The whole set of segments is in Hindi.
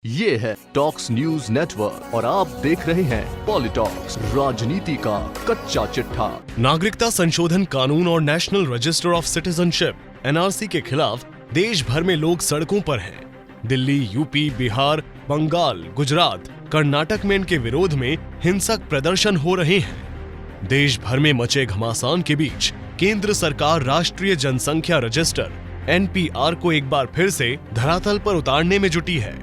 ये है टॉक्स न्यूज नेटवर्क और आप देख रहे हैं पॉलिटॉक्स, राजनीति का कच्चा चिट्ठा। नागरिकता संशोधन कानून और national register of citizenship NRC के खिलाफ देश भर में लोग सड़कों पर हैं। दिल्ली, यूपी, बिहार, बंगाल, गुजरात, कर्नाटक में इनके विरोध में हिंसक प्रदर्शन हो रहे हैं। देश भर में मचे घमासान के बीच केंद्र सरकार राष्ट्रीय जनसंख्या रजिस्टर एनपीआर को एक बार फिर से धरातल पर उतारने में जुटी है।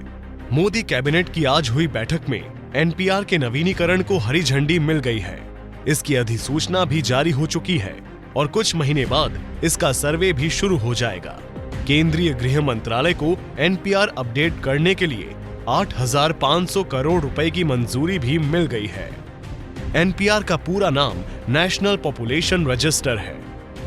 मोदी कैबिनेट की आज हुई बैठक में एनपीआर के नवीनीकरण को हरी झंडी मिल गई है। इसकी अधिसूचना भी जारी हो चुकी है और कुछ महीने बाद इसका सर्वे भी शुरू हो जाएगा। केंद्रीय गृह मंत्रालय को एनपीआर अपडेट करने के लिए 8,500 करोड़ रुपए की मंजूरी भी मिल गई है। एनपीआर का पूरा नाम नेशनल पॉपुलेशन रजिस्टर है।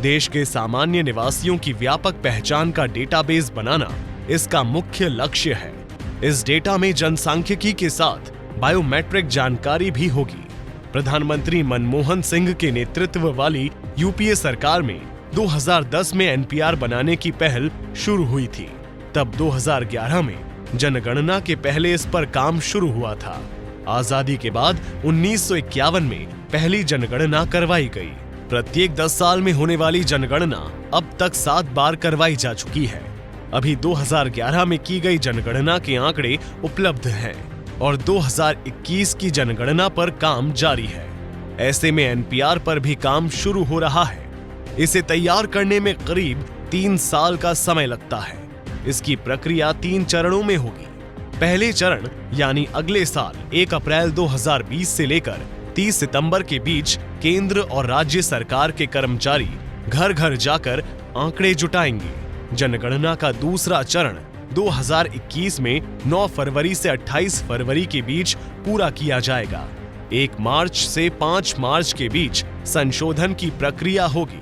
देश के सामान्य निवासियों की व्यापक पहचान का डेटाबेस बनाना इसका मुख्य लक्ष्य है। इस डेटा में जनसांख्यिकी के साथ बायोमेट्रिक जानकारी भी होगी। प्रधानमंत्री मनमोहन सिंह के नेतृत्व वाली यूपीए सरकार में 2010 में एनपीआर बनाने की पहल शुरू हुई थी। तब 2011 में जनगणना के पहले इस पर काम शुरू हुआ था। आजादी के बाद 1951 में पहली जनगणना करवाई गई। प्रत्येक 10 साल में होने वाली जनगणना अब तक 7 बार करवाई जा चुकी है। अभी 2011 में की गई जनगणना के आंकड़े उपलब्ध हैं और 2021 की जनगणना पर काम जारी है। ऐसे में एनपीआर पर भी काम शुरू हो रहा है। इसे तैयार करने में करीब 3 साल का समय लगता है। इसकी प्रक्रिया 3 चरणों में होगी। पहले चरण यानी अगले साल 1 अप्रैल 2020 से लेकर 30 सितंबर के बीच केंद्र और राज्य सरकार के कर्मचारी घर घर जाकर आंकड़े जुटाएंगे। जनगणना का दूसरा चरण 2021 में 9 फरवरी से 28 फरवरी के बीच पूरा किया जाएगा। 1 मार्च से 5 मार्च के बीच संशोधन की प्रक्रिया होगी।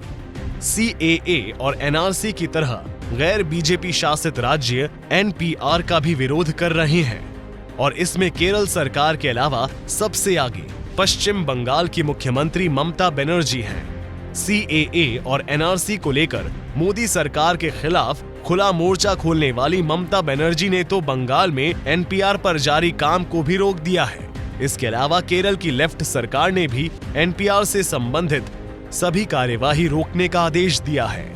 सीएए और एनआरसी की तरह गैर बीजेपी शासित राज्य एनपीआर का भी विरोध कर रहे हैं और इसमें केरल सरकार के अलावा सबसे आगे पश्चिम बंगाल की मुख्यमंत्री ममता बनर्जी हैं। सीएए और एनआरसी को लेकर मोदी सरकार के खिलाफ खुला मोर्चा खोलने वाली ममता बनर्जी ने तो बंगाल में एनपीआर पर जारी काम को भी रोक दिया है। इसके अलावा केरल की लेफ्ट सरकार ने भी एनपीआर से संबंधित सभी कार्यवाही रोकने का आदेश दिया है।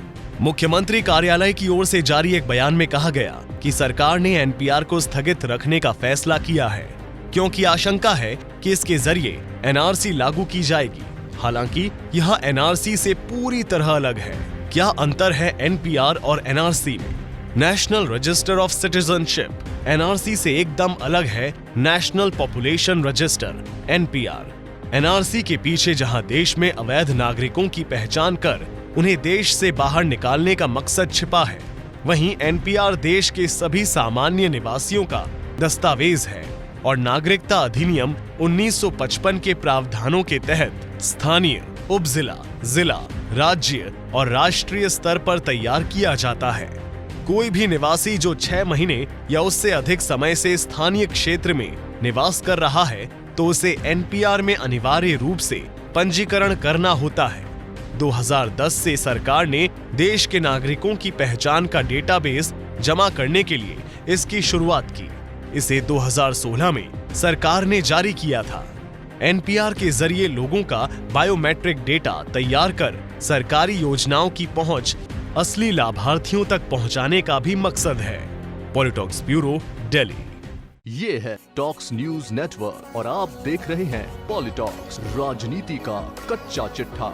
मुख्यमंत्री कार्यालय की ओर से जारी एक बयान में कहा गया कि सरकार ने एनपीआर को स्थगित रखने का फैसला किया है क्योंकि आशंका है कि इसके जरिए एनआरसी लागू की जाएगी। हालांकि यह एनआरसी से पूरी तरह अलग है। क्या अंतर है एनपीआर और एनआरसी में? National register of citizenship NRC से एकदम अलग है national population register NPR. NRC के पीछे जहां देश में अवैध नागरिकों की पहचान कर उन्हें देश से बाहर निकालने का मकसद छिपा है, वहीं एनपीआर देश के सभी सामान्य निवासियों का दस्तावेज है और नागरिकता अधिनियम 1955 के प्रावधानों के तहत स्थानीय, उपजिला, जिला, राज्य और राष्ट्रीय स्तर पर तैयार किया जाता है। कोई भी निवासी जो 6 महीने या उससे अधिक समय से स्थानीय क्षेत्र में निवास कर रहा है तो उसे एनपीआर में अनिवार्य रूप से पंजीकरण करना होता है। 2010 से सरकार ने देश के नागरिकों की पहचान का डेटाबेस जमा करने के लिए इसकी शुरुआत की। इसे 2016 में सरकार ने जारी किया था। एनपीआर के जरिए लोगों का बायोमेट्रिक डेटा तैयार कर सरकारी योजनाओं की पहुंच असली लाभार्थियों तक पहुंचाने का भी मकसद है। पॉलिटॉक्स ब्यूरो, दिल्ली। ये है टॉक्स न्यूज नेटवर्क और आप देख रहे हैं पॉलिटॉक्स, राजनीति का कच्चा चिट्ठा।